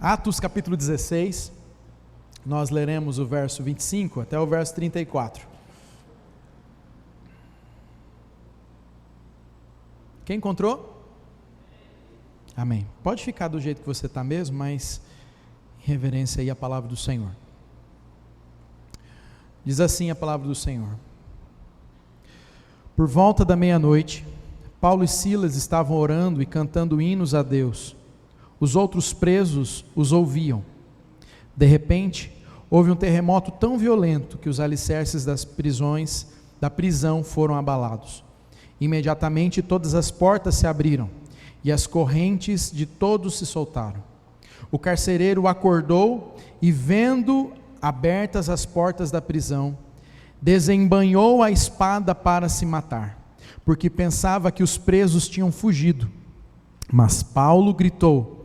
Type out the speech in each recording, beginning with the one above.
Atos capítulo 16, nós leremos o verso 25 até o verso 34. Quem encontrou? Amém. Pode ficar do jeito que você está mesmo, mas em reverência aí à palavra do Senhor. Diz assim a palavra do Senhor: por volta da meia-noite, Paulo e Silas estavam orando e cantando hinos a Deus. Os outros presos os ouviam. De repente, houve um terremoto tão violento que os alicerces da prisão foram abalados. Imediatamente todas as portas se abriram e as correntes de todos se soltaram. O carcereiro acordou e, vendo abertas as portas da prisão, desembainhou a espada para se matar, porque pensava que os presos tinham fugido. Mas Paulo gritou: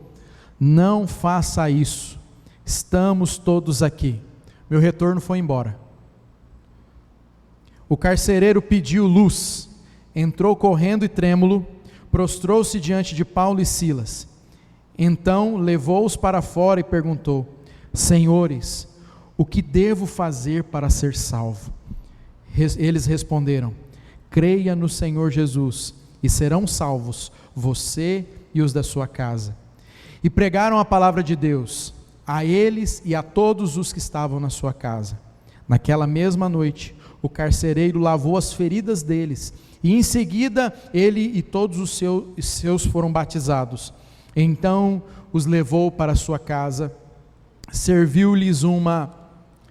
não faça isso, estamos todos aqui. Meu retorno foi embora. O carcereiro pediu luz, entrou correndo e trêmulo, prostrou-se diante de Paulo e Silas. Então levou-os para fora e perguntou: senhores, o que devo fazer para ser salvo? Eles responderam: creia no Senhor Jesus e serão salvos, você e os da sua casa. E pregaram a palavra de Deus a eles e a todos os que estavam na sua casa. Naquela mesma noite, o carcereiro lavou as feridas deles, e em seguida ele e todos os seus foram batizados. Então os levou para a sua casa, serviu-lhes uma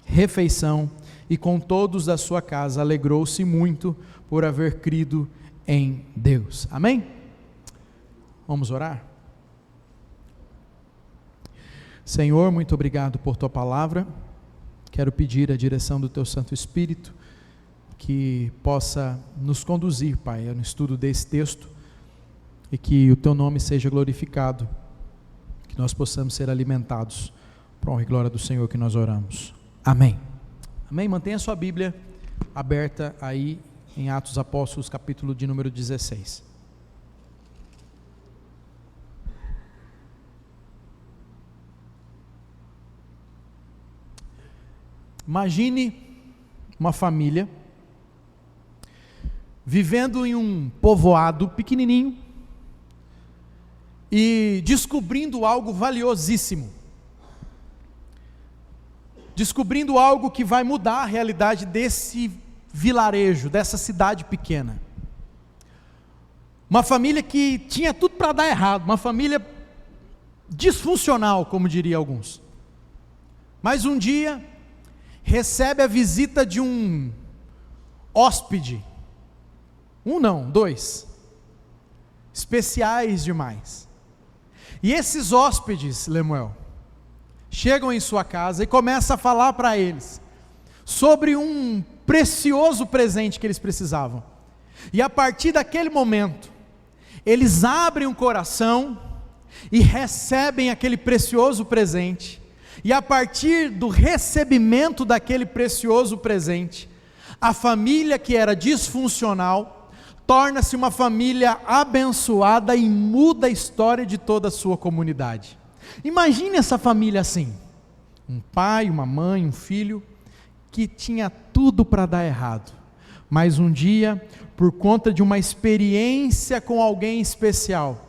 refeição, e com todos da sua casa alegrou-se muito por haver crido em Deus. Amém? Vamos orar? Senhor, muito obrigado por tua palavra. Quero pedir a direção do teu Santo Espírito, que possa nos conduzir, Pai, no estudo desse texto, e que o teu nome seja glorificado, que nós possamos ser alimentados, para a honra e glória do Senhor que nós oramos. Amém. Amém. Mantenha a sua Bíblia aberta aí em Atos dos Apóstolos, capítulo de número 16. Imagine uma família vivendo em um povoado pequenininho e descobrindo algo valiosíssimo, descobrindo algo que vai mudar a realidade desse vilarejo, dessa cidade pequena. Uma família que tinha tudo para dar errado, uma família disfuncional, como diriam alguns. Mas um dia recebe a visita de um hóspede, dois, especiais demais. E esses hóspedes, Lemuel, chegam em sua casa e começam a falar para eles sobre um precioso presente que eles precisavam. E a partir daquele momento, eles abrem o coração e recebem aquele precioso presente. E a partir do recebimento daquele precioso presente, a família que era disfuncional torna-se uma família abençoada e muda a história de toda a sua comunidade. Imagine essa família assim: um pai, uma mãe, um filho, que tinha tudo para dar errado, mas um dia, por conta de uma experiência com alguém especial,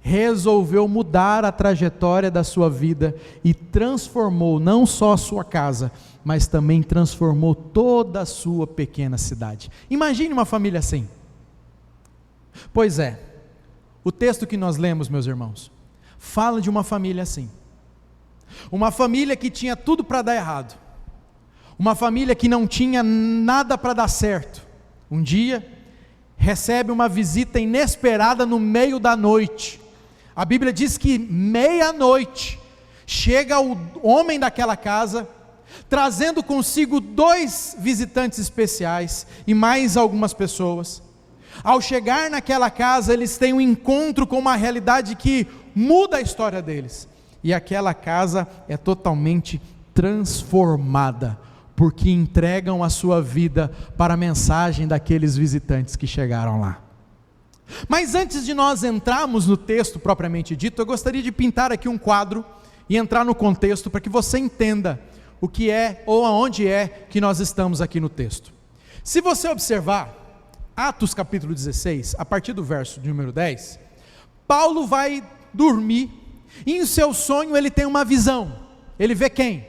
resolveu mudar a trajetória da sua vida e transformou não só a sua casa, mas também transformou toda a sua pequena cidade. Imagine uma família assim. Pois é, o texto que nós lemos, meus irmãos, fala de uma família assim. Uma família que tinha tudo para dar errado, uma família que não tinha nada para dar certo. Um dia, recebe uma visita inesperada no meio da noite. A Bíblia diz que meia-noite, chega o homem daquela casa, trazendo consigo 2 visitantes especiais e mais algumas pessoas. Ao chegar naquela casa, eles têm um encontro com uma realidade que muda a história deles. E aquela casa é totalmente transformada, porque entregam a sua vida para a mensagem daqueles visitantes que chegaram lá. Mas antes de nós entrarmos no texto propriamente dito, eu gostaria de pintar aqui um quadro e entrar no contexto para que você entenda o que é ou aonde é que nós estamos aqui no texto. Se você observar Atos capítulo 16, a partir do verso de número 10, Paulo vai dormir e em seu sonho ele tem uma visão. Ele vê quem?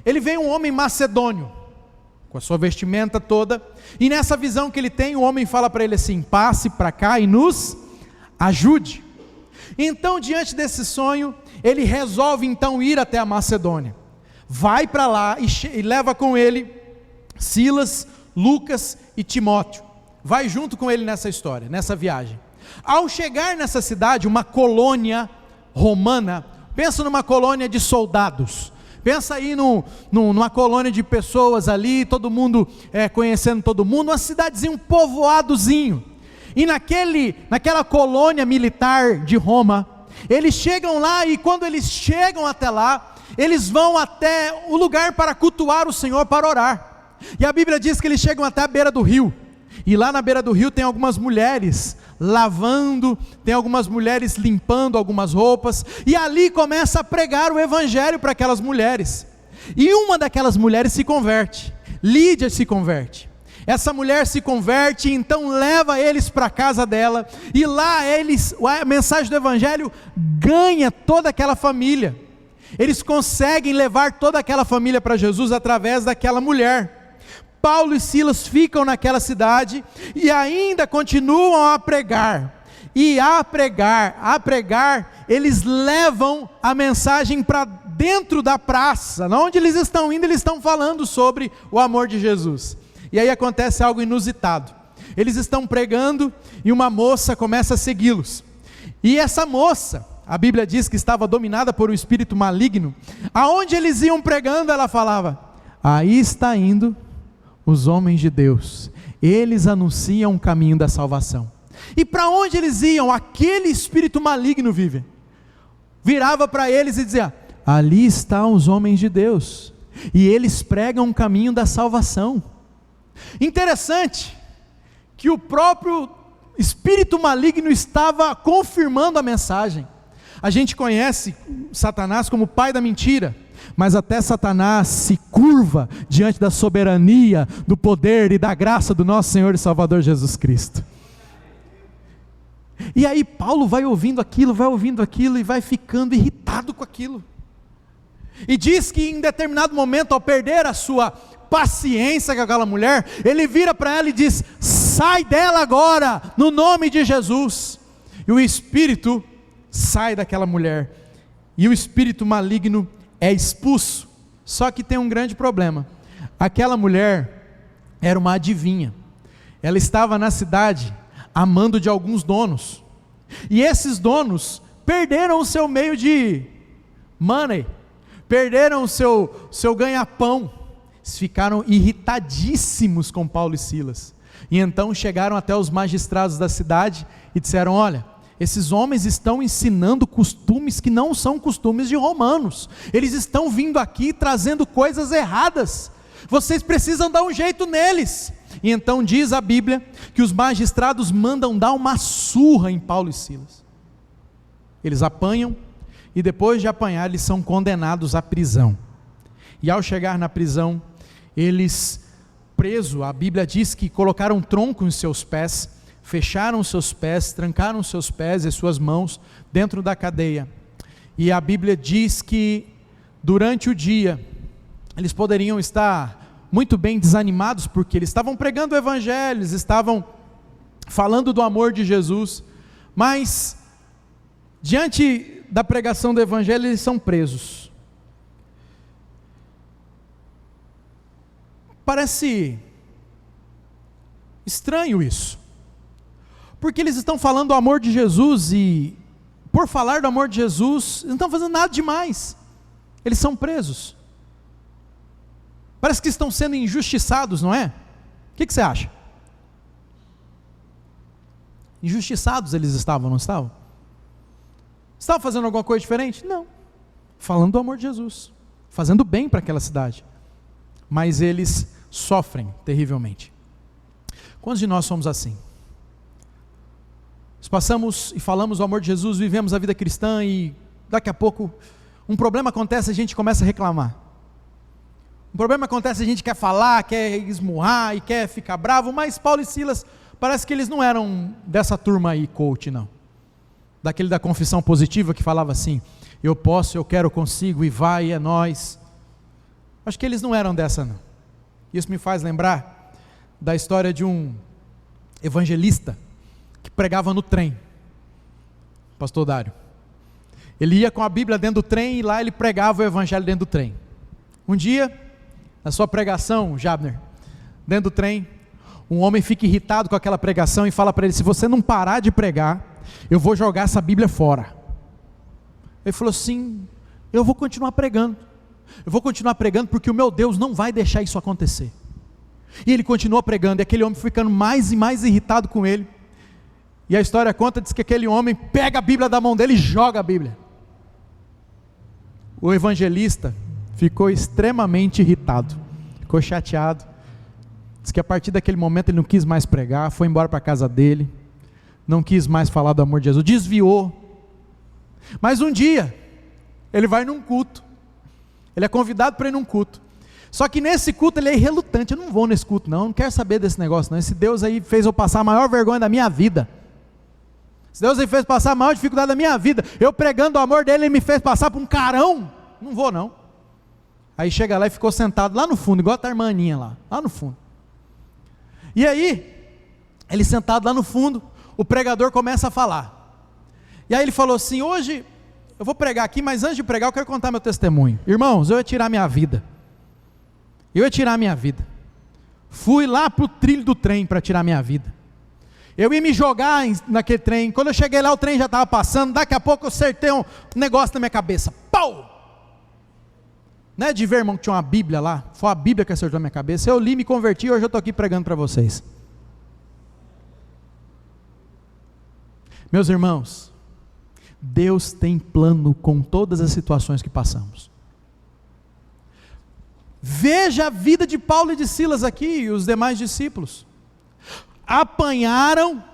Ele vê um homem macedônio, com a sua vestimenta toda, e nessa visão que ele tem, o homem fala para ele assim: passe para cá e nos ajude. Então, diante desse sonho, ele resolve então ir até a Macedônia, vai para lá e leva com ele Silas, Lucas e Timóteo, vai junto com ele nessa história, nessa viagem. Ao chegar nessa cidade, uma colônia romana, pensa numa colônia de soldados, pensa aí numa colônia de pessoas ali, todo mundo conhecendo todo mundo, uma cidadezinha, um povoadozinho, e naquela colônia militar de Roma, eles chegam lá, e quando eles chegam até lá, eles vão até o lugar para cultuar o Senhor, para orar, e a Bíblia diz que eles chegam até a beira do rio, e lá na beira do rio tem algumas mulheres lavando, tem algumas mulheres limpando algumas roupas, e ali começa a pregar o evangelho para aquelas mulheres, e uma daquelas mulheres se converte, Lídia se converte. Essa mulher se converte, então leva eles para a casa dela, e lá a mensagem do evangelho ganha toda aquela família, eles conseguem levar toda aquela família para Jesus através daquela mulher. Paulo e Silas ficam naquela cidade, e ainda continuam a pregar, eles levam a mensagem para dentro da praça, onde eles estão indo, eles estão falando sobre o amor de Jesus. E aí acontece algo inusitado, eles estão pregando, e uma moça começa a segui-los, e essa moça, a Bíblia diz que estava dominada por um espírito maligno, aonde eles iam pregando, ela falava: aí está indo os homens de Deus, eles anunciam o caminho da salvação. E para onde eles iam, aquele espírito maligno virava para eles e dizia: ali estão os homens de Deus, e eles pregam o caminho da salvação. Interessante, que o próprio espírito maligno estava confirmando a mensagem. A gente conhece Satanás como pai da mentira, mas até Satanás se curva diante da soberania, do poder e da graça do nosso Senhor e Salvador Jesus Cristo. E aí Paulo vai ouvindo aquilo e vai ficando irritado com aquilo, e diz que em determinado momento, ao perder a sua paciência com aquela mulher, ele vira para ela e diz: sai dela agora, no nome de Jesus. E o espírito sai daquela mulher, e o espírito maligno é expulso. Só que tem um grande problema, aquela mulher era uma adivinha, ela estava na cidade a mando de alguns donos, e esses donos perderam o seu meio de money, perderam o seu ganha-pão, eles ficaram irritadíssimos com Paulo e Silas, e então chegaram até os magistrados da cidade e disseram: olha, esses homens estão ensinando costumes que não são costumes de romanos, eles estão vindo aqui trazendo coisas erradas, vocês precisam dar um jeito neles. E então diz a Bíblia que os magistrados mandam dar uma surra em Paulo e Silas, eles apanham, e depois de apanhar eles são condenados à prisão, e ao chegar na prisão, eles presos, a Bíblia diz que colocaram tronco em seus pés, fecharam seus pés, trancaram seus pés e suas mãos dentro da cadeia, e a Bíblia diz que durante o dia, eles poderiam estar muito bem desanimados, porque eles estavam pregando o evangelho, eles estavam falando do amor de Jesus, mas diante da pregação do evangelho, eles são presos. Parece estranho isso, porque eles estão falando do amor de Jesus, e por falar do amor de Jesus, eles não estão fazendo nada demais, eles são presos, parece que estão sendo injustiçados, não é? O que você acha? Injustiçados eles estavam, não estavam? Estavam fazendo alguma coisa diferente? Não, falando do amor de Jesus, fazendo bem para aquela cidade, mas eles sofrem terrivelmente. Quantos de nós somos assim? Nós passamos e falamos do amor de Jesus, vivemos a vida cristã, e daqui a pouco Um problema acontece, a gente começa a reclamar. Um problema acontece, a gente quer falar, quer esmurrar e quer ficar bravo, mas Paulo e Silas, parece que eles não eram dessa turma aí, coach, não. Daquele da confissão positiva que falava assim, eu posso, eu quero, eu consigo, e vai, é nós. Acho que eles não eram dessa, não. Isso me faz lembrar da história de um evangelista que pregava no trem, pastor Dário. Ele ia com a Bíblia dentro do trem e lá ele pregava o evangelho dentro do trem. Um dia, na sua pregação, Jabner, dentro do trem, um homem fica irritado com aquela pregação e fala para ele, se você não parar de pregar, eu vou jogar essa Bíblia fora. Ele falou assim, eu vou continuar pregando. Eu vou continuar pregando porque o meu Deus não vai deixar isso acontecer. E ele continua pregando, e aquele homem ficando mais e mais irritado com ele. E a história conta, diz que aquele homem pega a Bíblia da mão dele e joga a Bíblia. O evangelista ficou extremamente irritado, ficou chateado. Diz que a partir daquele momento ele não quis mais pregar, foi embora para a casa dele, não quis mais falar do amor de Jesus, desviou. Mas um dia, ele vai num culto, ele é convidado para ir num culto, só que nesse culto ele é relutante, eu não vou nesse culto não quero saber desse negócio não, esse Deus aí fez eu passar a maior vergonha da minha vida, esse Deus aí fez passar a maior dificuldade da minha vida, eu pregando o amor dele, ele me fez passar por um carão, não vou não. Aí chega lá e ficou sentado lá no fundo, igual a irmã Aninha lá no fundo. E aí, ele sentado lá no fundo, o pregador começa a falar. E aí ele falou assim, hoje eu vou pregar aqui, mas antes de pregar eu quero contar meu testemunho. Irmãos, eu ia tirar minha vida. Fui lá para o trilho do trem para tirar minha vida. Eu ia me jogar naquele trem, quando eu cheguei lá o trem já estava passando, daqui a pouco eu acertei um negócio na minha cabeça. Pau! Não é de ver, irmão, que tinha uma Bíblia lá, foi a Bíblia que acertou na minha cabeça, eu li, me converti e hoje eu estou aqui pregando para vocês. Meus irmãos, Deus tem plano com todas as situações que passamos. Veja a vida de Paulo e de Silas aqui, e os demais discípulos. Apanharam,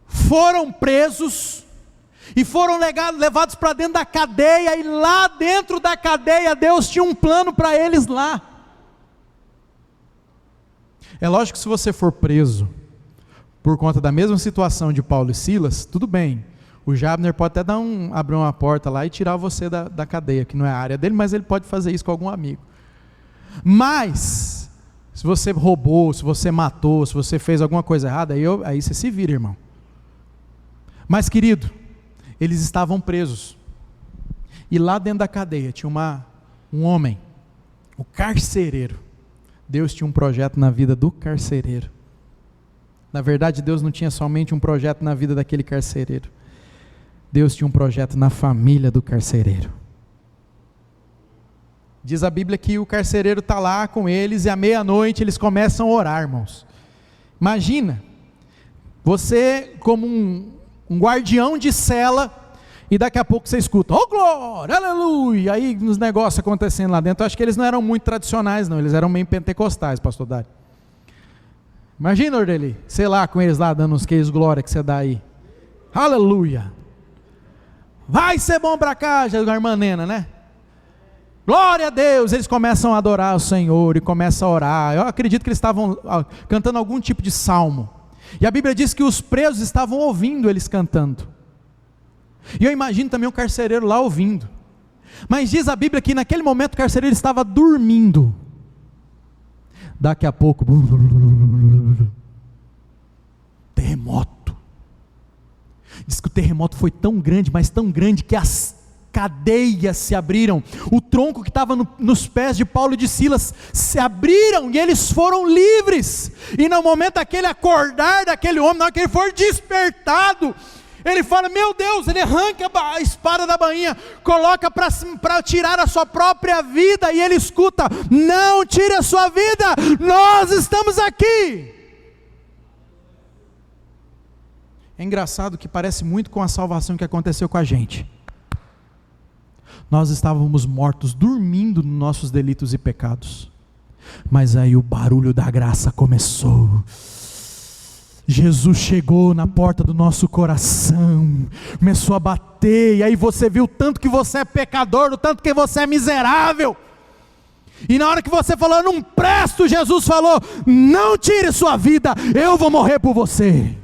foram presos, e foram levados para dentro da cadeia, e lá dentro da cadeia, Deus tinha um plano para eles lá. É lógico que se você for preso, por conta da mesma situação de Paulo e Silas, tudo bem, o Jabner pode até abrir uma porta lá e tirar você da cadeia, que não é a área dele, mas ele pode fazer isso com algum amigo. Mas, se você roubou, se você matou, se você fez alguma coisa errada, aí você se vira, irmão. Mas querido, eles estavam presos, e lá dentro da cadeia tinha um homem, o carcereiro. Deus tinha um projeto na vida do carcereiro. Na verdade, Deus não tinha somente um projeto na vida daquele carcereiro, Deus tinha um projeto na família do carcereiro. Diz a Bíblia que o carcereiro está lá com eles, e à meia-noite eles começam a orar, irmãos. Imagina, você como um guardião de cela, e daqui a pouco você escuta, oh glória, aleluia, aí nos negócios acontecendo lá dentro. Eu acho que eles não eram muito tradicionais não, eles eram meio pentecostais, pastor Dário. Imagina, Ordeli, sei lá, com eles lá dando uns queijos glória que você dá aí, aleluia, vai ser bom para cá, já a irmã Nena, né? Glória a Deus, eles começam a adorar o Senhor, e começam a orar. Eu acredito que eles estavam cantando algum tipo de salmo, e a Bíblia diz que os presos estavam ouvindo eles cantando, e eu imagino também o carcereiro lá ouvindo, mas diz a Bíblia que naquele momento o carcereiro estava dormindo. Daqui a pouco, terremoto. Diz que o terremoto foi tão grande, mas tão grande, que as cadeias se abriram, o tronco que estava nos pés de Paulo e de Silas se abriram, e eles foram livres. E no momento daquele acordar daquele homem, na hora que ele for despertado, ele fala, meu Deus, ele arranca a espada da bainha, coloca para tirar a sua própria vida, e ele escuta, não tire a sua vida, nós estamos aqui. É engraçado que parece muito com a salvação que aconteceu com a gente. Nós estávamos mortos, dormindo nos nossos delitos e pecados, mas aí o barulho da graça começou. Jesus chegou na porta do nosso coração, começou a bater, e aí você viu o tanto que você é pecador, o tanto que você é miserável, e na hora que você falou, eu não presto, Jesus falou, não tire sua vida, eu vou morrer por você.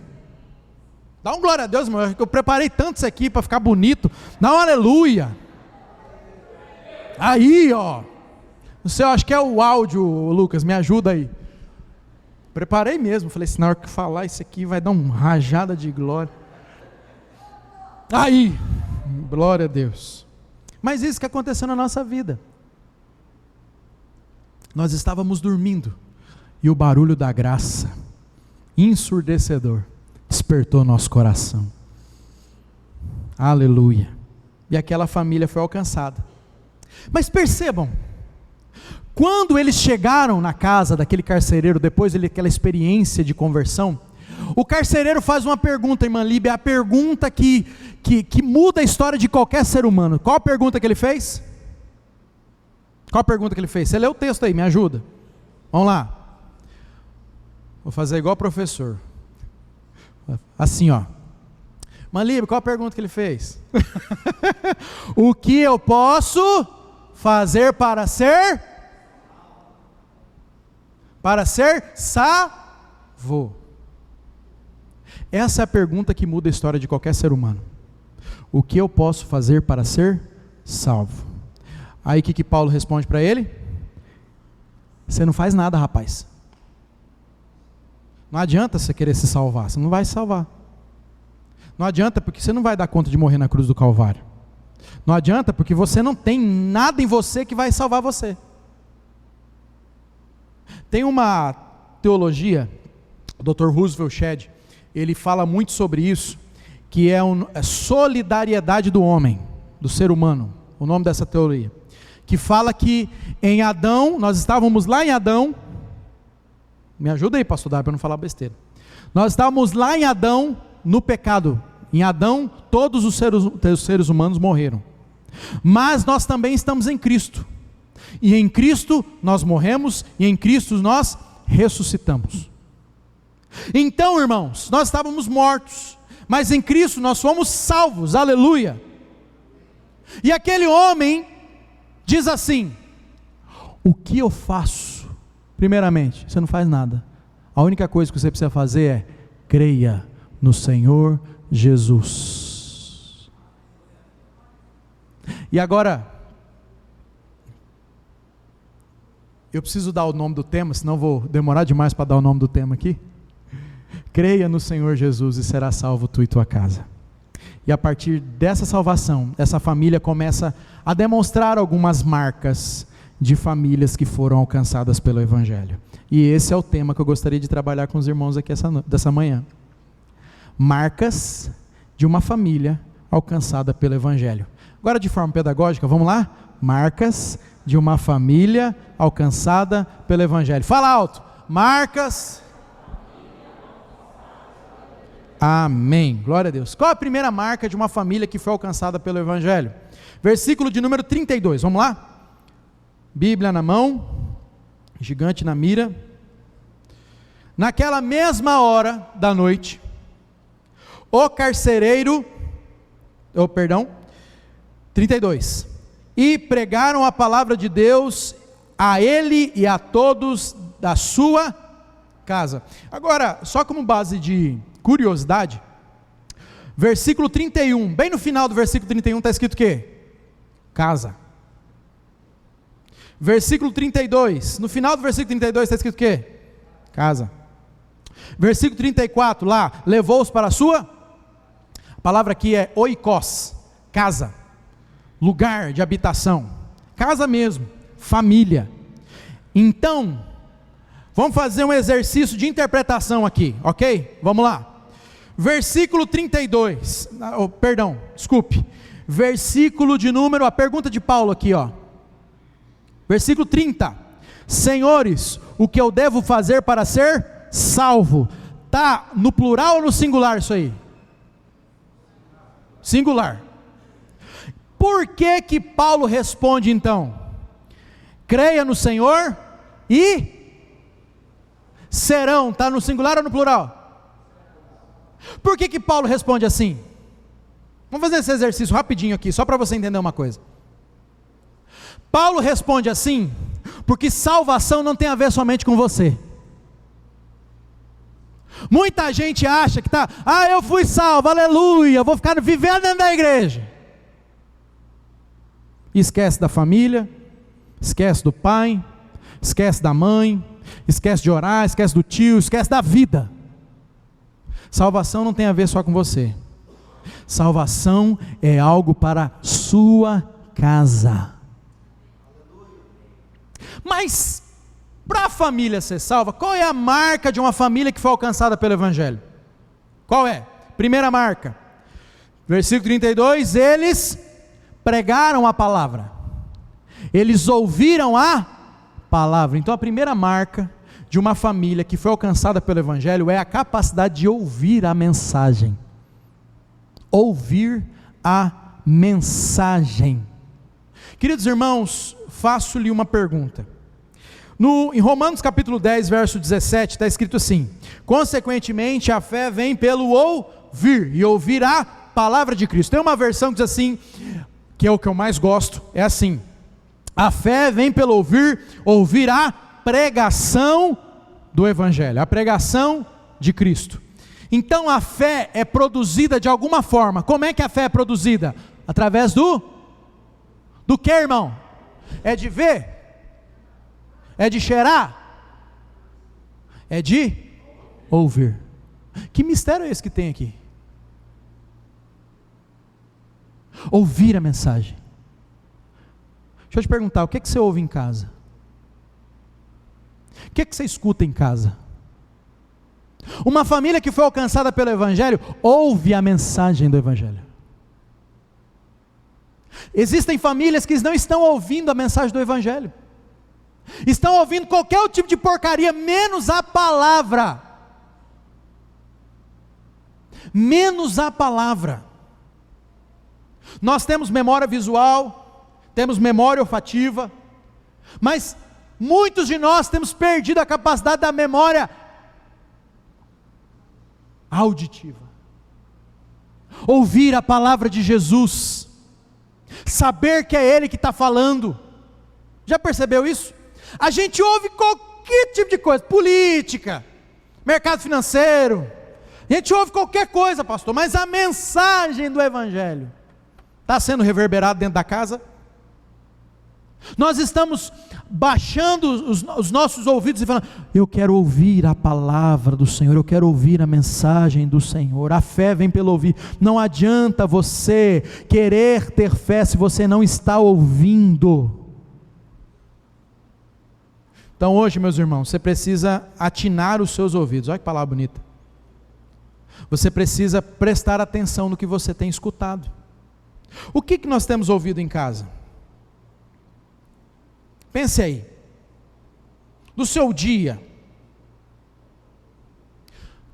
Dá um glória a Deus, irmão, eu preparei tanto isso aqui para ficar bonito, dá um aleluia. Aí, ó, não sei, eu acho que é o áudio, Lucas, me ajuda aí. Preparei mesmo, falei assim, na hora que falar isso aqui vai dar uma rajada de glória. Aí, glória a Deus. Mas isso que aconteceu na nossa vida. Nós estávamos dormindo, e o barulho da graça, ensurdecedor, despertou nosso coração. Aleluia. E aquela família foi alcançada. Mas percebam, quando eles chegaram na casa daquele carcereiro, depois daquela experiência de conversão, o carcereiro faz uma pergunta, irmã Líbia, a pergunta que muda a história de qualquer ser humano. Qual a pergunta que ele fez? Qual a pergunta que ele fez? Você lê o texto aí, me ajuda. Vamos lá. Vou fazer igual o professor. Assim, ó. Irmã Líbia, qual a pergunta que ele fez? O que eu posso fazer para ser salvo? Essa é a pergunta que muda a história de qualquer ser humano. O que eu posso fazer para ser salvo? Aí o que Paulo responde para ele? Você não faz nada, rapaz. Não adianta você querer se salvar, você não vai se salvar. Não adianta porque você não vai dar conta de morrer na cruz do Calvário. Não adianta porque você não tem nada em você que vai salvar você. Tem uma teologia, o Dr. Roosevelt Shedd, ele fala muito sobre isso, que é a solidariedade do homem, do ser humano, o nome dessa teoria, que fala que em Adão, nós estávamos lá em Adão, me ajuda aí pastor Dário para não falar besteira, nós estávamos lá em Adão, no pecado, em Adão todos os seres humanos morreram, mas nós também estamos em Cristo, e em Cristo nós morremos, e em Cristo nós ressuscitamos. Então, irmãos, nós estávamos mortos, mas em Cristo nós fomos salvos, aleluia. E aquele homem diz assim: o que eu faço? Primeiramente, você não faz nada, a única coisa que você precisa fazer é creia no Senhor Jesus. E agora, eu preciso dar o nome do tema, senão vou demorar demais para dar o nome do tema aqui. Creia no Senhor Jesus e será salvo tu e tua casa. E a partir dessa salvação, essa família começa a demonstrar algumas marcas de famílias que foram alcançadas pelo Evangelho. E esse é o tema que eu gostaria de trabalhar com os irmãos aqui dessa manhã. Marcas de uma família alcançada pelo Evangelho. Agora de forma pedagógica, vamos lá? Marcas de uma família alcançada pelo Evangelho. Fala alto. Marcas. Amém, glória a Deus. Qual a primeira marca de uma família que foi alcançada pelo Evangelho? Versículo de número 32, vamos lá? Bíblia na mão, gigante na mira. Naquela mesma hora da noite, o carcereiro, 32, e pregaram a palavra de Deus a ele e a todos da sua casa. Agora, só como base de curiosidade, versículo 31, bem no final do versículo 31 está escrito o quê? Casa. Versículo 32, no final do versículo 32 está escrito o quê? Casa. Versículo 34, lá, levou-os para a sua, a palavra aqui é oikos, casa, lugar de habitação, casa mesmo, família. Então, vamos fazer um exercício de interpretação aqui, ok? Vamos lá. Versículo 32, versículo de número, a pergunta de Paulo aqui, ó. Versículo 30, senhores, o que eu devo fazer para ser salvo? Está no plural ou no singular isso aí? Singular. Por que Paulo responde então? Creia no Senhor e serão, está no singular ou no plural? Por que Paulo responde assim? Vamos fazer esse exercício rapidinho aqui, só para você entender uma coisa. Paulo responde assim, porque salvação não tem a ver somente com você. Muita gente acha que eu fui salvo, aleluia, vou ficar vivendo dentro da igreja. Esquece da família, esquece do pai, esquece da mãe, esquece de orar, esquece do tio, esquece da vida. Salvação não tem a ver só com você. Salvação é algo para sua casa. Mas, para a família ser salva, qual é a marca de uma família que foi alcançada pelo Evangelho? Qual é? Primeira marca, versículo 32, eles pregaram a palavra, eles ouviram a palavra. Então a primeira marca de uma família que foi alcançada pelo Evangelho é a capacidade de ouvir a mensagem. Ouvir a mensagem. Queridos irmãos, faço-lhe uma pergunta. Em Romanos capítulo 10, verso 17, está escrito assim: consequentemente a fé vem pelo ouvir, e ouvir a palavra de Cristo. Tem uma versão que diz assim, que é o que eu mais gosto, é assim: a fé vem pelo ouvir, ouvir a pregação do Evangelho, a pregação de Cristo. Então a fé é produzida de alguma forma. Como é que a fé é produzida? Através do que, irmão? É de ver? É de cheirar? É de ouvir. Que mistério é esse que tem aqui? Ouvir a mensagem. Deixa eu te perguntar, o que você ouve em casa? O que você escuta em casa? Uma família que foi alcançada pelo Evangelho, ouve a mensagem do Evangelho. Existem famílias que não estão ouvindo a mensagem do Evangelho, estão ouvindo qualquer tipo de porcaria, menos a palavra. Menos a palavra. Nós temos memória visual, temos memória olfativa, mas muitos de nós temos perdido a capacidade da memória auditiva. Ouvir a palavra de Jesus, saber que é Ele que está falando. Já percebeu isso? A gente ouve qualquer tipo de coisa, política, mercado financeiro, a gente ouve qualquer coisa, pastor, mas a mensagem do Evangelho está sendo reverberada dentro da casa? Nós estamos baixando os nossos ouvidos e falando: eu quero ouvir a palavra do Senhor, eu quero ouvir a mensagem do Senhor. A fé vem pelo ouvir. Não adianta você querer ter fé se você não está ouvindo. Então hoje, meus irmãos, você precisa atinar os seus ouvidos. Olha que palavra bonita. Você precisa prestar atenção no que você tem escutado. O que nós temos ouvido em casa? Pense aí, do seu dia,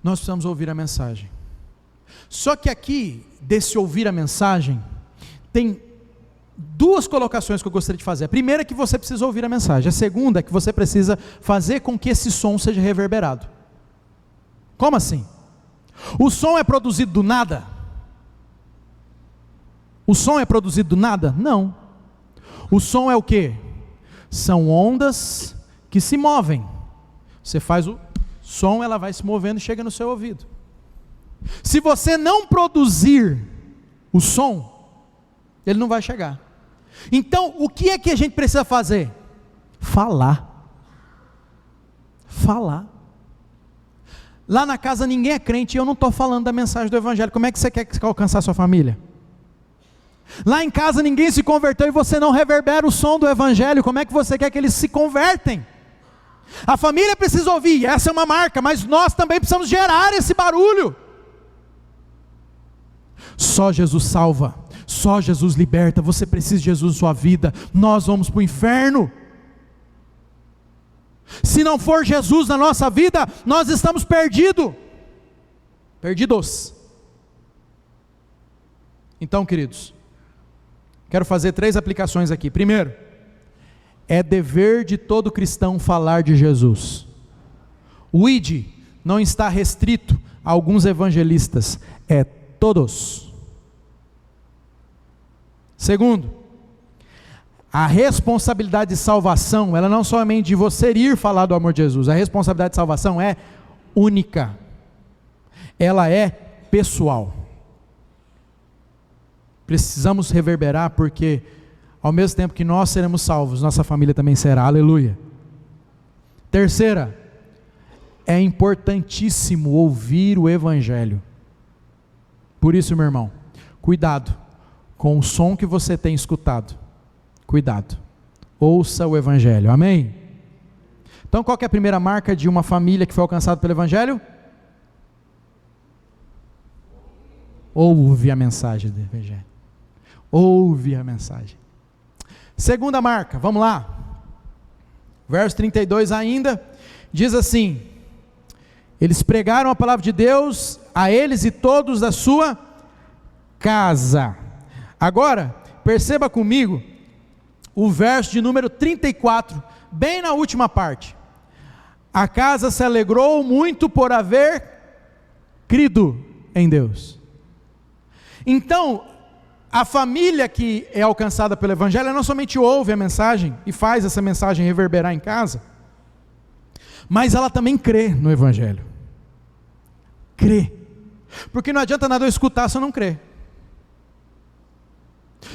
nós precisamos ouvir a mensagem. Só que aqui, desse ouvir a mensagem, tem duas colocações que eu gostaria de fazer. A primeira é que você precisa ouvir a mensagem. A segunda é que você precisa fazer com que esse som seja reverberado. Como assim? O som é produzido do nada? O som é produzido do nada? Não. O som é o quê? São ondas que se movem. Você faz o som, ela vai se movendo e chega no seu ouvido. Se você não produzir o som, ele não vai chegar. Então, o que é que a gente precisa fazer? Falar. Falar. Lá na casa ninguém é crente e eu não estou falando da mensagem do Evangelho. Como é que você quer alcançar a sua família? Lá em casa ninguém se converteu e você não reverbera o som do Evangelho. Como é que você quer que eles se convertem? A família precisa ouvir, essa é uma marca, mas nós também precisamos gerar esse barulho. Só Jesus salva, só Jesus liberta. Você precisa de Jesus na sua vida. Nós vamos para o inferno. Se não for Jesus na nossa vida, nós estamos perdidos. Então, queridos, quero fazer 3 aplicações aqui. Primeiro, é dever de todo cristão falar de Jesus. O ID não está restrito alguns evangelistas, é todos. Segundo, a responsabilidade de salvação, ela não é somente de você ir falar do amor de Jesus, a responsabilidade de salvação é única, ela é pessoal. Precisamos reverberar, porque ao mesmo tempo que nós seremos salvos, nossa família também será, aleluia. Terceira, é importantíssimo ouvir o evangelho. Por isso, meu irmão, cuidado com o som que você tem escutado, cuidado, ouça o evangelho, amém? Então qual que é a primeira marca de uma família que foi alcançada pelo evangelho? Ouve a mensagem do evangelho, ouve a mensagem. Segunda marca, vamos lá, verso 32 ainda, diz assim: eles pregaram a palavra de Deus a eles e todos da sua casa. Agora, perceba comigo, o verso de número 34, bem na última parte: a casa se alegrou muito por haver crido em Deus. Então, a família que é alcançada pelo evangelho, ela não somente ouve a mensagem e faz essa mensagem reverberar em casa, mas ela também crê no evangelho. Crê. Porque não adianta nada eu escutar se eu não crer.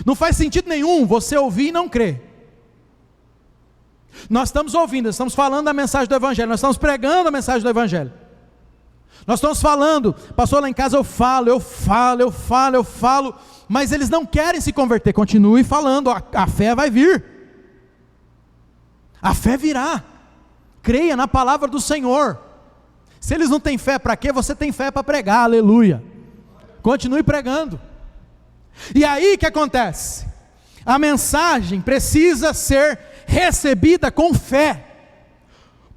Não faz sentido nenhum você ouvir e não crer. Nós estamos ouvindo, nós estamos falando da mensagem do evangelho, nós estamos pregando a mensagem do evangelho. Nós estamos falando, pastor, lá em casa eu falo, mas eles não querem se converter. Continue falando, a fé vai vir. A fé virá. Creia na palavra do Senhor. Se eles não têm fé, para quê? Você tem fé para pregar, aleluia. Continue pregando. E aí o que acontece? A mensagem precisa ser recebida com fé,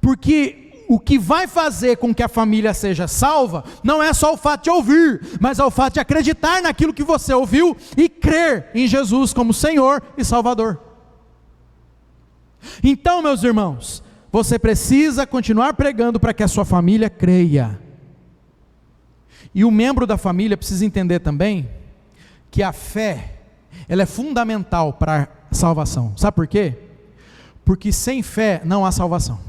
porque o que vai fazer com que a família seja salva, não é só o fato de ouvir, mas é o fato de acreditar naquilo que você ouviu, e crer em Jesus como Senhor e Salvador. Então, meus irmãos, você precisa continuar pregando para que a sua família creia, e o membro da família precisa entender também, que a fé, ela é fundamental para a salvação. Sabe por quê? Porque sem fé não há salvação.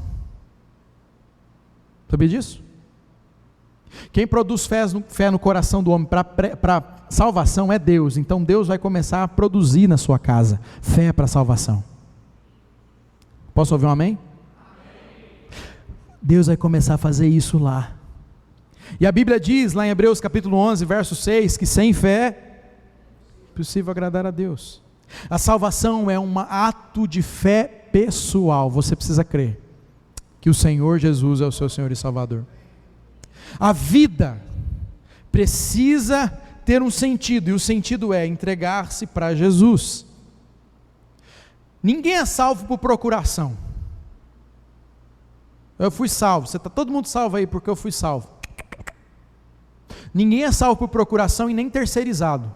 Sabia disso? Quem produz fé no coração do homem para salvação é Deus. Então Deus vai começar a produzir na sua casa fé para salvação. Posso ouvir um amém? Deus vai começar a fazer isso lá. E a Bíblia diz lá em Hebreus capítulo 11, verso 6, que sem fé é possível agradar a Deus. A salvação é um ato de fé pessoal. Você precisa crer que o Senhor Jesus é o seu Senhor e Salvador. A vida precisa ter um sentido, e o sentido é entregar-se para Jesus. Ninguém é salvo por procuração. Eu fui salvo, você está todo mundo salvo aí porque eu fui salvo. Ninguém é salvo por procuração e nem terceirizado.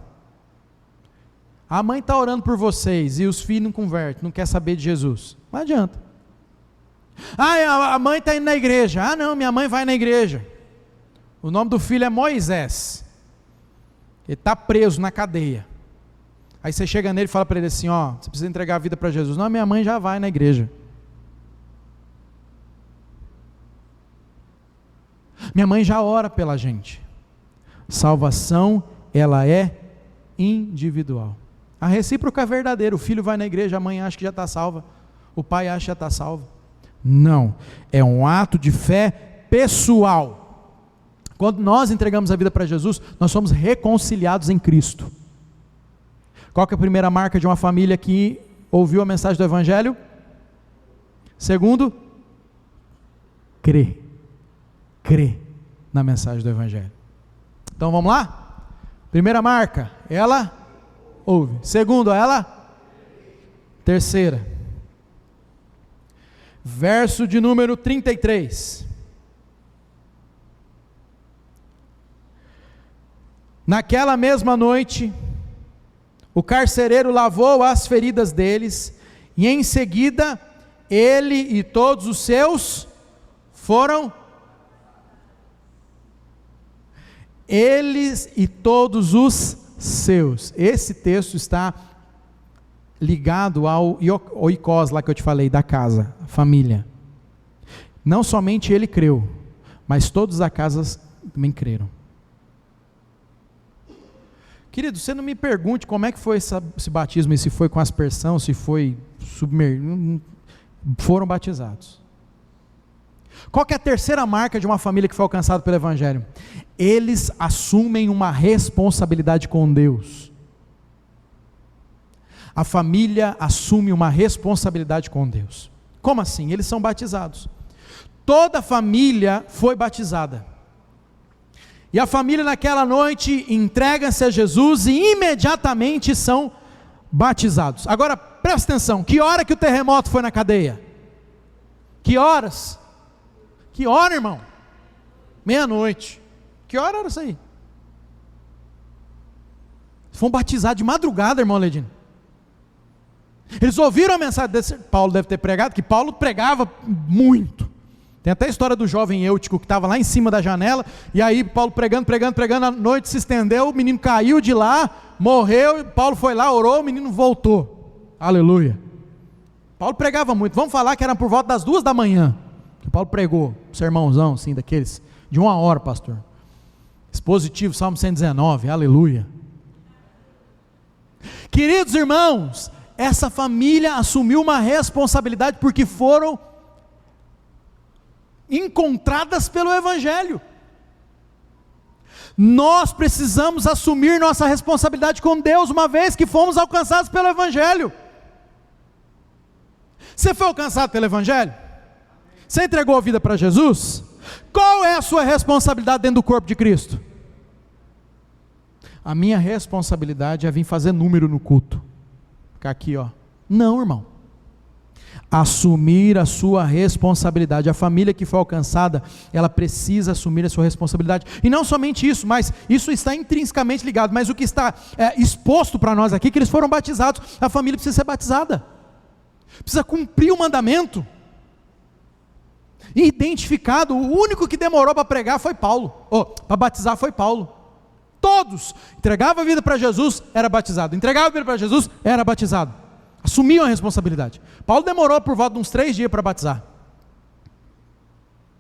A mãe está orando por vocês e os filhos não convertem, não quer saber de Jesus. Não adianta. A mãe está indo na igreja. Não, minha mãe vai na igreja. O nome do filho é Moisés. Ele está preso na cadeia. Aí você chega nele e fala para ele assim, você precisa entregar a vida para Jesus. Não, minha mãe já vai na igreja. Minha mãe já ora pela gente. Salvação, ela é individual. A recíproca é verdadeira. O filho vai na igreja, a mãe acha que já está salva, o pai acha que já está salvo. Não, é um ato de fé pessoal. Quando nós entregamos a vida para Jesus, nós somos reconciliados em Cristo. Qual que é a primeira marca de uma família que ouviu a mensagem do Evangelho? Segundo, crê na mensagem do Evangelho. Então vamos lá? Primeira marca, ela ouve. Segundo, ela. Terceira, verso de número 33. Naquela mesma noite, o carcereiro lavou as feridas deles, e em seguida, ele e todos os seus foram. eles e todos os seus. Esse texto está ligado ao oikos lá que eu te falei, da casa, a família. Não somente ele creu, mas todos da casa também creram. Querido, você não me pergunte como é que foi esse batismo, se foi com aspersão, se foi submergido. Foram batizados. Qual que é a terceira marca de uma família que foi alcançada pelo Evangelho? Eles assumem uma responsabilidade com Deus. A família assume uma responsabilidade com Deus. Como assim? Eles são batizados. Toda a família foi batizada. E a família naquela noite entrega-se a Jesus e imediatamente são batizados. Agora presta atenção, que hora que o terremoto foi na cadeia? Que horas? Que hora, irmão? Meia-noite. Que hora era isso aí? Foram batizados de madrugada, irmão Ledino. Eles ouviram a mensagem desse, Paulo deve ter pregado, que Paulo pregava muito. Tem até a história do jovem Eutico que estava lá em cima da janela, e aí Paulo pregando, a noite se estendeu, o menino caiu de lá, morreu, Paulo foi lá, orou, o menino voltou. Aleluia. Paulo pregava muito. Vamos falar que era por volta das 2 da manhã, que Paulo pregou, um sermãozão assim, daqueles, de 1 hora, pastor. Expositivo, Salmo 119, aleluia. Queridos irmãos, essa família assumiu uma responsabilidade porque foram encontradas pelo Evangelho. Nós precisamos assumir nossa responsabilidade com Deus, uma vez que fomos alcançados pelo Evangelho. Você foi alcançado pelo Evangelho? Você entregou a vida para Jesus? Qual é a sua responsabilidade dentro do corpo de Cristo? A minha responsabilidade é vir fazer número no culto. Ficar aqui, ó. Não, irmão. Assumir a sua responsabilidade. A família que foi alcançada, ela precisa assumir a sua responsabilidade. E não somente isso, mas isso está intrinsecamente ligado. Mas o que está exposto para nós aqui, que eles foram batizados. A família precisa ser batizada. Precisa cumprir o mandamento. Identificado. O único que demorou para pregar foi Paulo. Para batizar foi Paulo. Todos. Entregava a vida para Jesus, era batizado. Entregava a vida para Jesus, era batizado. Assumiam a responsabilidade. Paulo demorou por volta de uns 3 dias para batizar.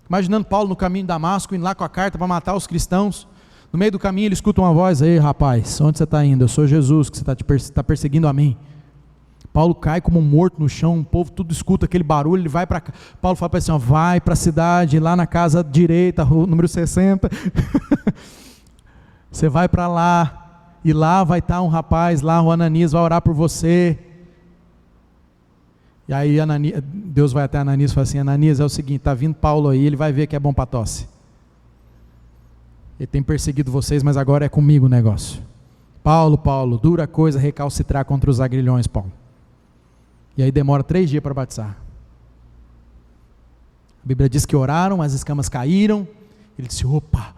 Imaginando Paulo no caminho de Damasco, indo lá com a carta para matar os cristãos. No meio do caminho ele escuta uma voz: ei rapaz, onde você está indo? Eu sou Jesus, que você está perseguindo a mim. Paulo cai como morto no chão, o povo tudo escuta aquele barulho, ele vai para... Paulo fala para ele assim, vai para a cidade, lá na casa direita, número 60. Você vai para lá, e lá vai estar um rapaz, lá o Ananias vai orar por você. E aí Deus vai até Ananias e fala assim: Ananias, é o seguinte, está vindo Paulo aí, ele vai ver que é bom para tosse. Ele tem perseguido vocês, mas agora é comigo o negócio. Paulo, dura coisa recalcitrar contra os agrilhões, Paulo. E aí demora 3 dias para batizar. A Bíblia diz que oraram, as escamas caíram. Ele disse: opa!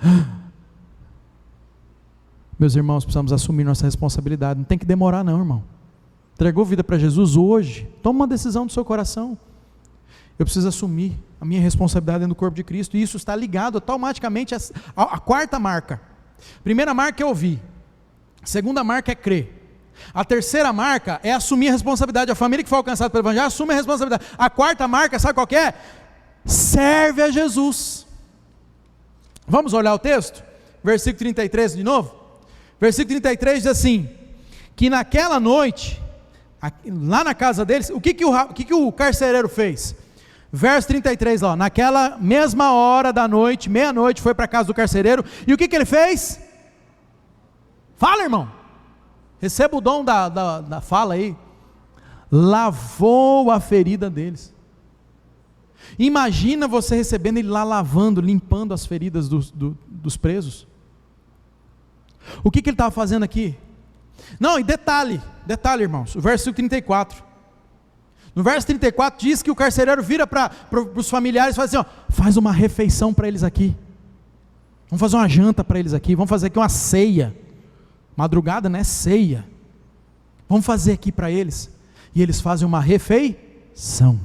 Meus irmãos, precisamos assumir nossa responsabilidade. Não tem que demorar não, irmão. Entregou vida para Jesus hoje, toma uma decisão do seu coração. Eu preciso assumir a minha responsabilidade dentro do corpo de Cristo. E isso está ligado automaticamente à quarta marca. Primeira marca é ouvir. A segunda marca é crer. A terceira marca é assumir a responsabilidade. A família que foi alcançada pelo Evangelho assume a responsabilidade. A quarta marca, sabe qual que é? Serve a Jesus. Vamos olhar o texto? Versículo 33 de novo. Versículo 33 diz assim: que naquela noite, lá na casa deles, o que o carcereiro fez? Verso 33 lá, naquela mesma hora da noite, meia-noite, foi para a casa do carcereiro, e o que ele fez? Fala, irmão, receba o dom da fala aí. Lavou a ferida deles. Imagina você recebendo ele lá lavando, limpando as feridas dos presos. O que ele estava fazendo aqui? Não, e detalhe, irmãos, o versículo 34. No verso 34 diz que o carcereiro vira para os familiares e fala assim: ó, faz uma refeição para eles aqui. Vamos fazer uma janta para eles aqui, vamos fazer aqui uma ceia. Madrugada, né? Ceia. Vamos fazer aqui para eles. E eles fazem uma refeição.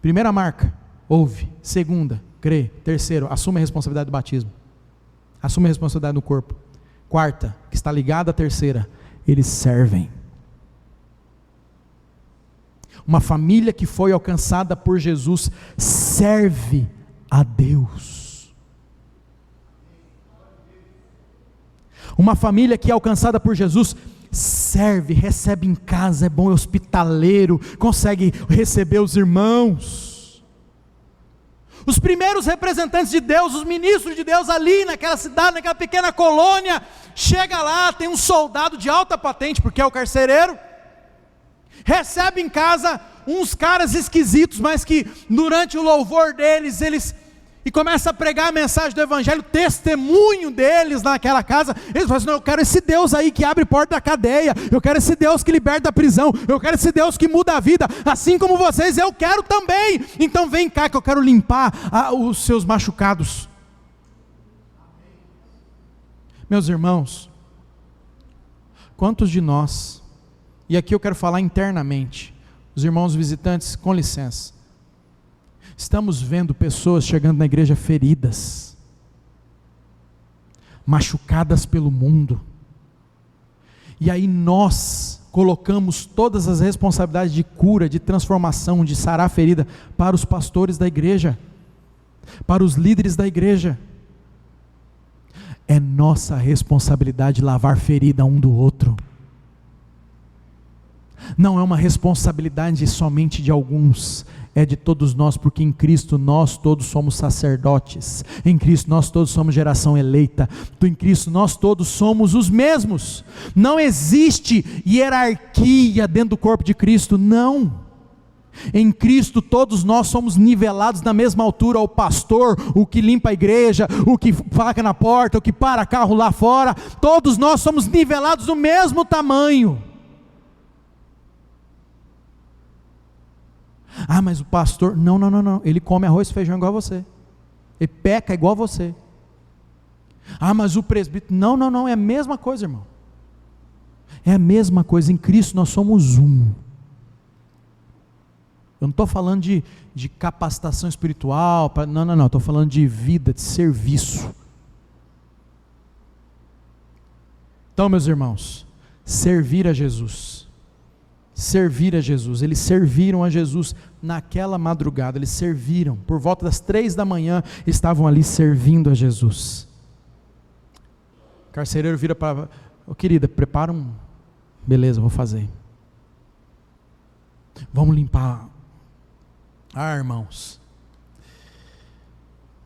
Primeira marca, ouve. Segunda, crê. Terceiro, assume a responsabilidade do batismo. Assume a responsabilidade no corpo. Quarta, que está ligada à terceira, eles servem. Uma família que foi alcançada por Jesus serve a Deus. Uma família que é alcançada por Jesus serve, recebe em casa, é bom, é hospitaleiro, consegue receber os irmãos. Os primeiros representantes de Deus, os ministros de Deus ali naquela cidade, naquela pequena colônia, chega lá, tem um soldado de alta patente, porque é o carcereiro, recebe em casa uns caras esquisitos, mas que durante o louvor deles, e começa a pregar a mensagem do evangelho, testemunho deles naquela casa, eles falam assim, não, eu quero esse Deus aí que abre porta da cadeia, eu quero esse Deus que liberta da prisão, eu quero esse Deus que muda a vida, assim como vocês, eu quero também, então vem cá que eu quero limpar os seus machucados. Meus irmãos, quantos de nós, e aqui eu quero falar internamente, os irmãos visitantes, com licença, estamos vendo pessoas chegando na igreja feridas, machucadas pelo mundo, e aí nós colocamos todas as responsabilidades de cura, de transformação, de sarar a ferida, para os pastores da igreja, para os líderes da igreja. É nossa responsabilidade lavar ferida um do outro. Não é uma responsabilidade somente de alguns, é de todos nós, porque em Cristo nós todos somos sacerdotes, em Cristo nós todos somos geração eleita, em Cristo nós todos somos os mesmos, não existe hierarquia dentro do corpo de Cristo, não. Em Cristo todos nós somos nivelados na mesma altura, o pastor, o que limpa a igreja, o que paga na porta, o que para carro lá fora, todos nós somos nivelados do mesmo tamanho. Ah, mas o pastor, não, ele come arroz e feijão igual a você, ele peca igual a você. Ah, mas o presbítero, não, é a mesma coisa, irmão, é a mesma coisa, em Cristo nós somos um. Eu não estou falando de capacitação espiritual, não, estou falando de vida, de serviço. Então, meus irmãos, servir a Jesus, eles serviram a Jesus naquela madrugada, eles serviram, por volta das 3 da manhã, estavam ali servindo a Jesus. O carcereiro vira para, querida, prepara beleza, vou fazer, vamos limpar. Irmãos,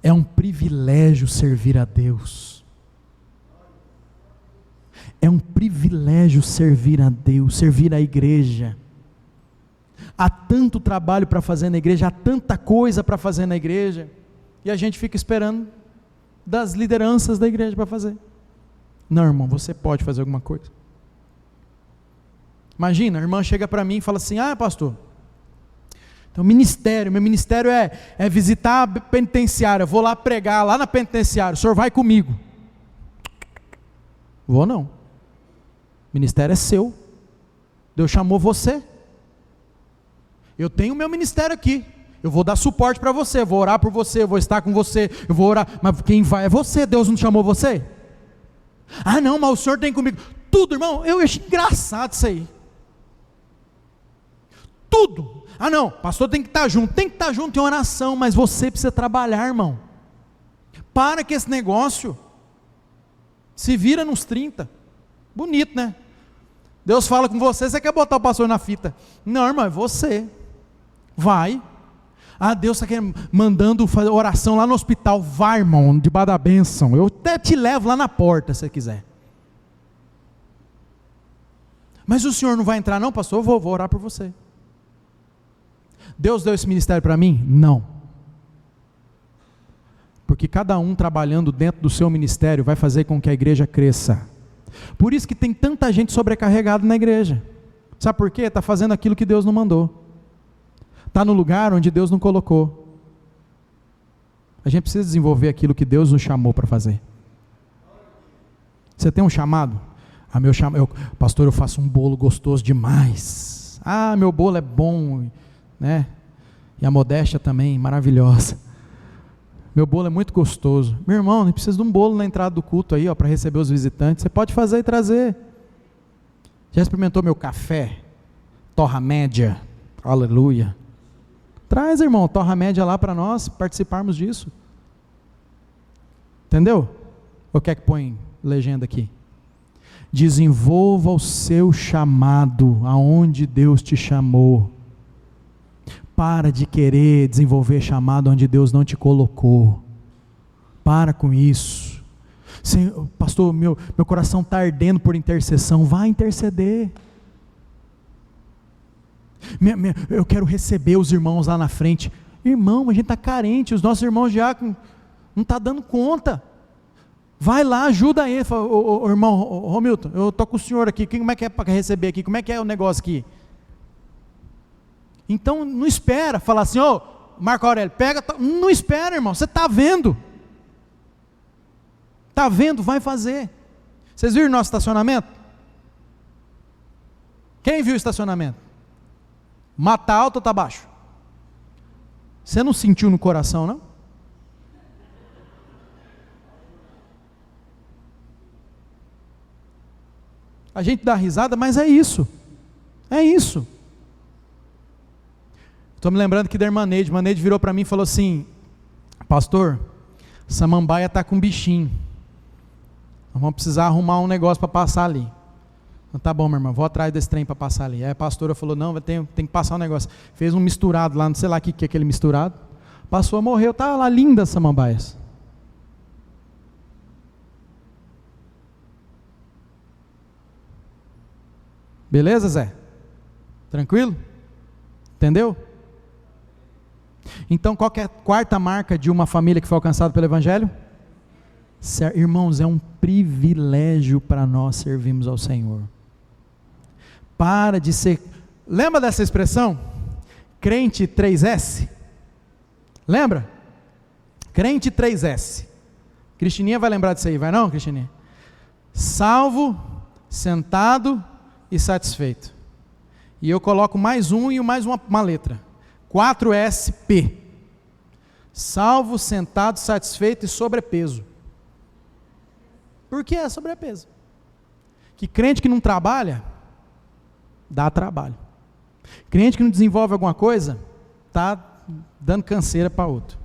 é um privilégio servir a Deus, é um privilégio servir a Deus, servir a igreja. Há tanto trabalho para fazer na igreja, há tanta coisa para fazer na igreja, e a gente fica esperando das lideranças da igreja para fazer. Não, irmão, você pode fazer alguma coisa. Imagina, a irmã chega para mim e fala assim, pastor, então meu ministério é visitar a penitenciária, eu vou lá pregar, lá na penitenciária, o senhor vai comigo? Vou não, o ministério é seu, Deus chamou você, eu tenho o meu ministério aqui, eu vou dar suporte para você, vou orar por você, eu vou estar com você, eu vou orar, mas quem vai é você, Deus não chamou você? Ah não, mas o senhor tem comigo, tudo irmão, eu acho engraçado isso aí, tudo, não, pastor tem que estar junto em oração, mas você precisa trabalhar, irmão, para que esse negócio, se vira nos 30, bonito né, Deus fala com você, você quer botar o pastor na fita, não irmão, é você, vai, Deus está mandando fazer oração lá no hospital, vai irmão, debaixo da bênção, eu até te levo lá na porta se você quiser, mas o senhor não vai entrar não pastor, eu vou orar por você. Deus deu esse ministério para mim? Não, porque cada um trabalhando dentro do seu ministério vai fazer com que a igreja cresça. Por isso que tem tanta gente sobrecarregada na igreja. Sabe por quê? Está fazendo aquilo que Deus não mandou, está no lugar onde Deus não colocou. A gente precisa desenvolver aquilo que Deus nos chamou para fazer. Você tem um chamado? Pastor, eu faço um bolo gostoso demais, meu bolo é bom, né? E a modéstia também, maravilhosa, Meu bolo é muito gostoso. Meu irmão, não precisa de um bolo na entrada do culto aí, para receber os visitantes. Você pode fazer e trazer. Já experimentou meu café? Torra média. Aleluia. Traz, irmão, torra média lá para nós participarmos disso. Entendeu? Ou quer que põe legenda aqui? Desenvolva o seu chamado, aonde Deus te chamou. Para de querer desenvolver chamado onde Deus não te colocou. Para com isso. Senhor, pastor, meu coração está ardendo por intercessão. Vai interceder. Eu quero receber os irmãos lá na frente. Irmão, a gente está carente. Os nossos irmãos já não estão dando conta. Vai lá, ajuda ele. Fala, ô, irmão, Romilton, eu estou com o senhor aqui. Como é que é para receber aqui? Como é que é o negócio aqui? Então não espera, fala assim, ô Marco Aurélio, pega, não espera, irmão, você está vendo, vai fazer. Vocês viram o nosso estacionamento? Quem viu o estacionamento? Mata alto ou está baixo? Você não sentiu no coração, não? A gente dá risada, mas é isso, estou me lembrando que da irmã Neide virou para mim e falou assim, pastor, Samambaia está com um bichinho, nós vamos precisar arrumar um negócio para passar ali. Então, tá bom, minha irmã, vou atrás desse trem para passar ali. Aí a pastora falou, não, tem que passar um negócio, fez um misturado lá, não sei lá o que é aquele misturado, passou, morreu, está lá linda as samambaias. Beleza, Zé? Tranquilo? Entendeu? Então, qual que é a quarta marca de uma família que foi alcançada pelo Evangelho? Irmãos, é um privilégio para nós servirmos ao Senhor. Para de ser... Lembra dessa expressão? Crente 3S? Lembra? Crente 3S. Cristininha vai lembrar disso aí, vai não, Cristininha? Salvo, sentado e satisfeito. E eu coloco mais um e mais uma letra. 4SP. Salvo, sentado, satisfeito e sobrepeso. Por que é sobrepeso? Que crente que não trabalha, dá trabalho. Crente que não desenvolve alguma coisa, está dando canseira para outro.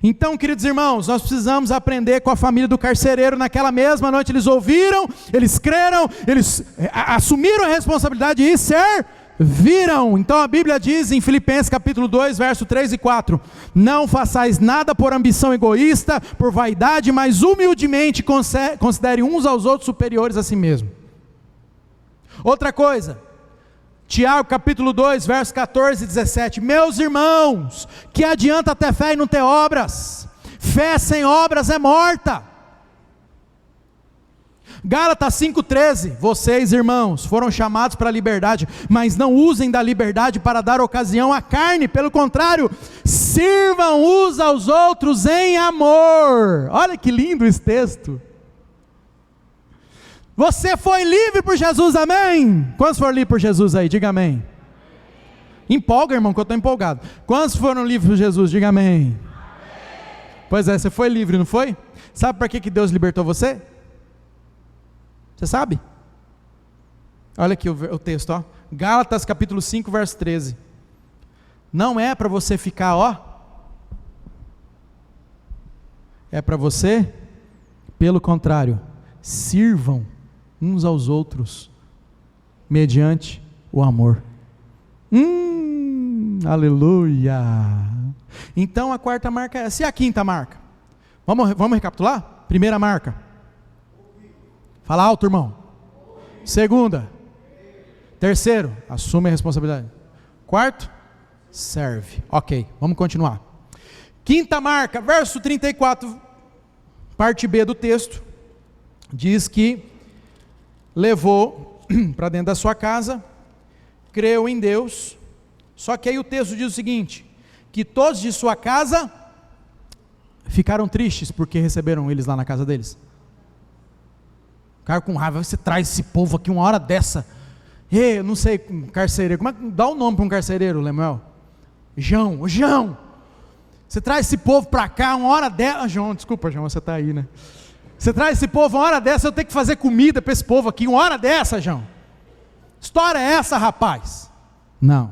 Então, queridos irmãos, nós precisamos aprender com a família do carcereiro. Naquela mesma noite eles ouviram, eles creram, eles assumiram a responsabilidade e serviram. Então a Bíblia diz em Filipenses capítulo 2, verso 3 e 4, não façais nada por ambição egoísta, por vaidade, mas humildemente considere uns aos outros superiores a si mesmo. Outra coisa, Tiago capítulo 2, verso 14 e 17, meus irmãos, que adianta ter fé e não ter obras? Fé sem obras é morta. Gálatas 5,13, vocês irmãos, foram chamados para a liberdade, mas não usem da liberdade para dar ocasião à carne, pelo contrário, sirvam uns aos outros em amor. Olha que lindo esse texto. Você foi livre por Jesus, amém? Quantos foram livres por Jesus aí? Diga amém. Empolga, irmão, que eu estou empolgado. Quantos foram livres por Jesus? Diga amém. Pois é, você foi livre, não foi? Sabe por que Deus libertou você? Você sabe? Olha aqui o texto, ó. Gálatas capítulo 5, verso 13. Não é para você ficar, ó. É para você, pelo contrário, sirvam uns aos outros, mediante o amor. Aleluia! Então a quarta marca é essa. E a quinta marca? Vamos recapitular? Primeira marca. Fala alto, irmão. Segunda. Terceiro, assume a responsabilidade. Quarto, serve. Ok, vamos continuar. Quinta marca, verso 34, parte B do texto, diz que levou para dentro da sua casa, creu em Deus, só que aí o texto diz o seguinte, que todos de sua casa ficaram tristes porque receberam eles lá na casa deles. Ficaram com raiva, você traz esse povo aqui uma hora dessa, eu não sei, carcereiro, como é que dá o nome para um carcereiro, Lemuel? João, Você traz esse povo para cá, uma hora dessa, João, desculpa João, você está aí, né? Você traz esse povo, uma hora dessa, eu tenho que fazer comida para esse povo aqui, uma hora dessa, João. História é essa, rapaz? Não.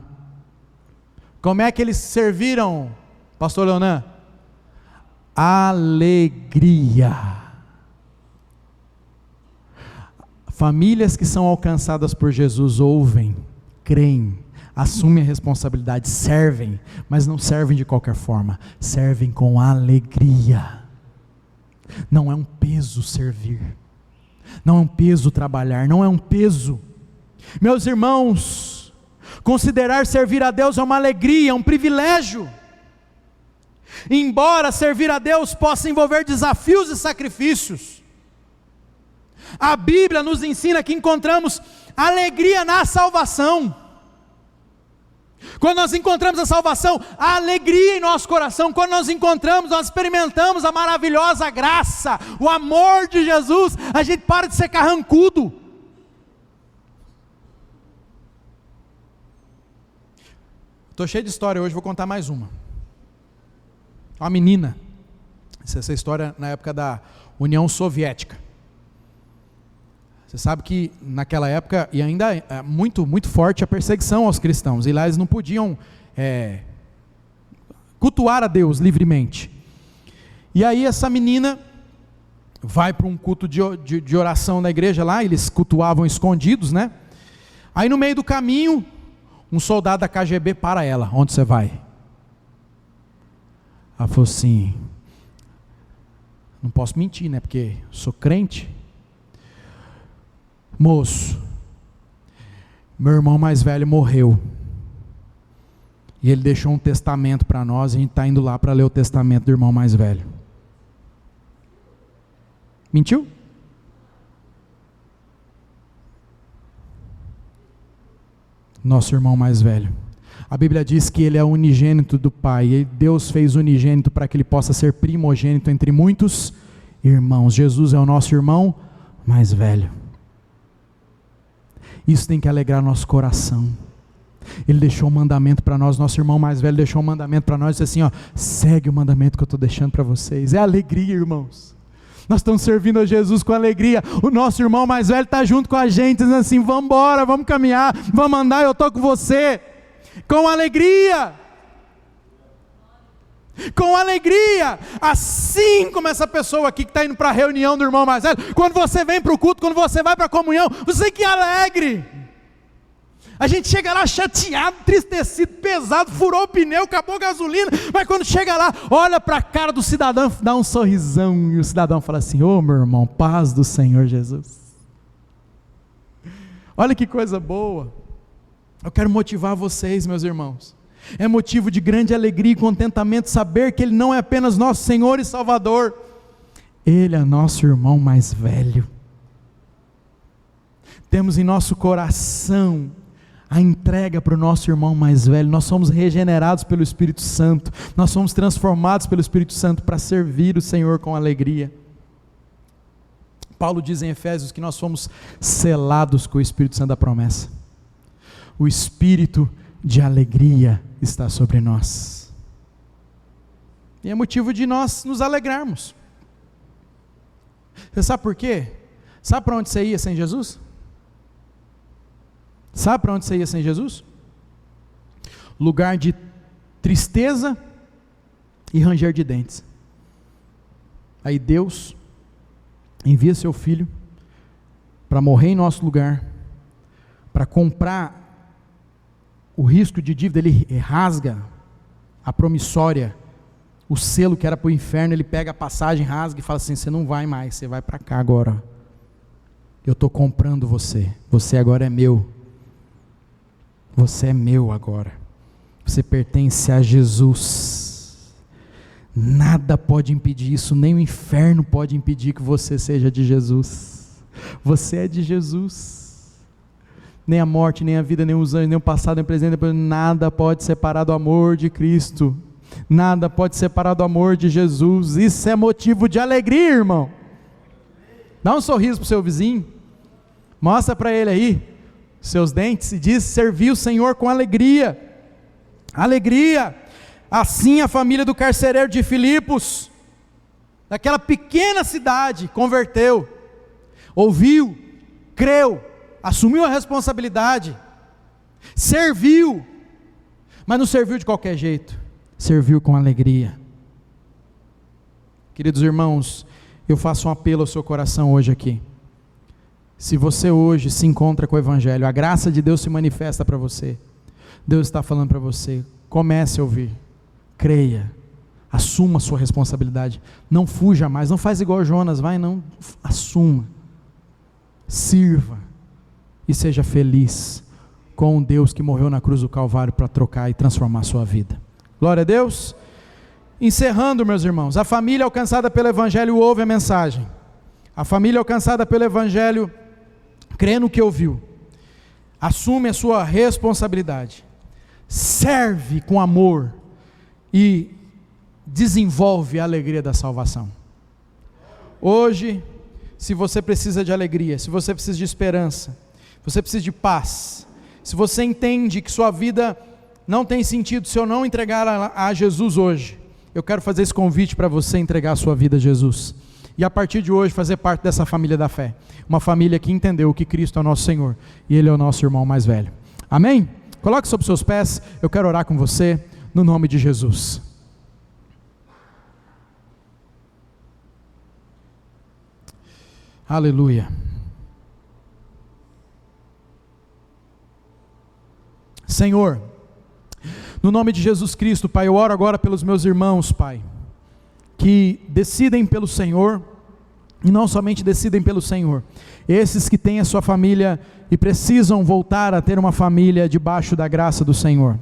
Como é que eles serviram, pastor Leonan? Alegria. Famílias que são alcançadas por Jesus ouvem, creem, assumem a responsabilidade, servem, mas não servem de qualquer forma, servem com alegria. Não é um peso servir, não é um peso trabalhar, não é um peso. Meus irmãos, considerar servir a Deus é uma alegria, é um privilégio. Embora servir a Deus possa envolver desafios e sacrifícios, a Bíblia nos ensina que encontramos alegria na salvação. Quando nós encontramos a salvação, a alegria em nosso coração, quando nós encontramos, nós experimentamos a maravilhosa graça, o amor de Jesus, a gente para de ser carrancudo. Estou cheio de história hoje, vou contar mais uma. Uma menina, essa história na época da União Soviética. Você sabe que naquela época, e ainda é muito forte a perseguição aos cristãos, e lá eles não podiam cultuar a Deus livremente. E aí essa menina vai para um culto de oração na igreja lá, eles cultuavam escondidos, né? Aí no meio do caminho, um soldado da KGB para ela: onde você vai? Ela falou assim: não posso mentir, né? Porque sou crente. Moço, meu irmão mais velho morreu, e ele deixou um testamento para nós, e a gente está indo lá para ler o testamento do irmão mais velho. Mentiu? Nosso irmão mais velho. A Bíblia diz que ele é unigênito do Pai, e Deus fez unigênito para que ele possa ser primogênito entre muitos irmãos. Jesus é o nosso irmão mais velho. Isso tem que alegrar nosso coração. Ele deixou um mandamento para nós, nosso irmão mais velho deixou um mandamento para nós, disse assim, ó: segue o mandamento que eu estou deixando para vocês. É alegria, irmãos. Nós estamos servindo a Jesus com alegria. O nosso irmão mais velho está junto com a gente, dizendo assim: vamos embora, vamos caminhar, vamos andar, eu estou com você. Com alegria. Com alegria. Assim como essa pessoa aqui que está indo para a reunião do irmão mais velho, quando você vem para o culto, quando você vai para a comunhão, você que é alegre. A gente chega lá chateado, entristecido, pesado, furou o pneu, acabou a gasolina, mas quando chega lá, olha para a cara do cidadão, dá um sorrisão, e o cidadão fala assim: ô meu irmão, paz do Senhor Jesus. Olha que coisa boa. Eu quero motivar vocês, meus irmãos. É motivo de grande alegria e contentamento saber que Ele não é apenas nosso Senhor e Salvador, Ele é nosso irmão mais velho. Temos em nosso coração a entrega para o nosso irmão mais velho. Nós somos regenerados pelo Espírito Santo, nós somos transformados pelo Espírito Santo para servir o Senhor com alegria. Paulo diz em Efésios que nós fomos selados com o Espírito Santo da promessa. O Espírito de alegria está sobre nós, e é motivo de nós nos alegrarmos. Você sabe por quê? Sabe para onde você ia sem Jesus? Sabe para onde você ia sem Jesus? Lugar de tristeza e ranger de dentes. Aí Deus envia seu Filho para morrer em nosso lugar, para comprar o risco de dívida. Ele rasga a promissória, o selo que era para o inferno, ele pega a passagem, rasga e fala assim: você não vai mais, você vai para cá agora. Eu estou comprando você, você agora é meu. Você é meu agora. Você pertence a Jesus. Nada pode impedir isso, nem o inferno pode impedir que você seja de Jesus. Você é de Jesus. Nem a morte, nem a vida, nem os anjos, nem o passado, nem o presente, depois, nada pode separar do amor de Cristo. Nada pode separar do amor de Jesus. Isso é motivo de alegria, irmão. Dá um sorriso para o seu vizinho, mostra para ele aí seus dentes e diz: servir o Senhor com alegria. Alegria. Assim a família do carcereiro de Filipos, daquela pequena cidade, converteu, ouviu, creu, assumiu a responsabilidade, serviu, mas não serviu de qualquer jeito, serviu com alegria. Queridos irmãos, eu faço um apelo ao seu coração hoje aqui. Se você hoje se encontra com o Evangelho, a graça de Deus se manifesta para você, Deus está falando para você, comece a ouvir, creia, assuma a sua responsabilidade, não fuja mais, não faz igual Jonas, vai não, assuma, sirva e seja feliz com um Deus que morreu na cruz do Calvário para trocar e transformar a sua vida. Glória a Deus. Encerrando, meus irmãos, a família alcançada pelo Evangelho ouve a mensagem, a família alcançada pelo Evangelho crê no que ouviu, assume a sua responsabilidade, serve com amor e desenvolve a alegria da salvação. Hoje, se você precisa de alegria, se você precisa de esperança, se você precisa de paz, se você entende que sua vida não tem sentido se eu não entregar a Jesus hoje, eu quero fazer esse convite para você entregar a sua vida a Jesus, e a partir de hoje fazer parte dessa família da fé, uma família que entendeu que Cristo é o nosso Senhor, e Ele é o nosso irmão mais velho. Amém? Coloque sobre os seus pés, eu quero orar com você, no nome de Jesus. Aleluia. Senhor, no nome de Jesus Cristo, Pai, eu oro agora pelos meus irmãos, Pai, que decidem pelo Senhor, e não somente decidem pelo Senhor, esses que têm a sua família e precisam voltar a ter uma família debaixo da graça do Senhor.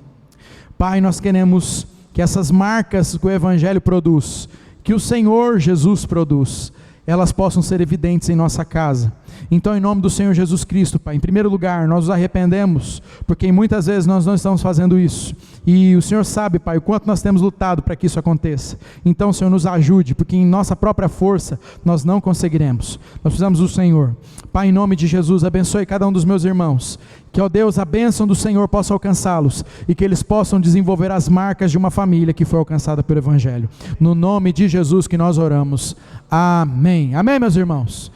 Pai, nós queremos que essas marcas que o Evangelho produz, que o Senhor Jesus produz, elas possam ser evidentes em nossa casa. Então, em nome do Senhor Jesus Cristo, Pai, em primeiro lugar, nós nos arrependemos, porque muitas vezes nós não estamos fazendo isso, e o Senhor sabe, Pai, o quanto nós temos lutado para que isso aconteça. Então, Senhor, nos ajude, porque em nossa própria força, nós não conseguiremos, nós precisamos do Senhor. Pai, em nome de Jesus, abençoe cada um dos meus irmãos, que, ó Deus, a bênção do Senhor possa alcançá-los, e que eles possam desenvolver as marcas de uma família que foi alcançada pelo Evangelho. No nome de Jesus que nós oramos, amém. Amém, meus irmãos.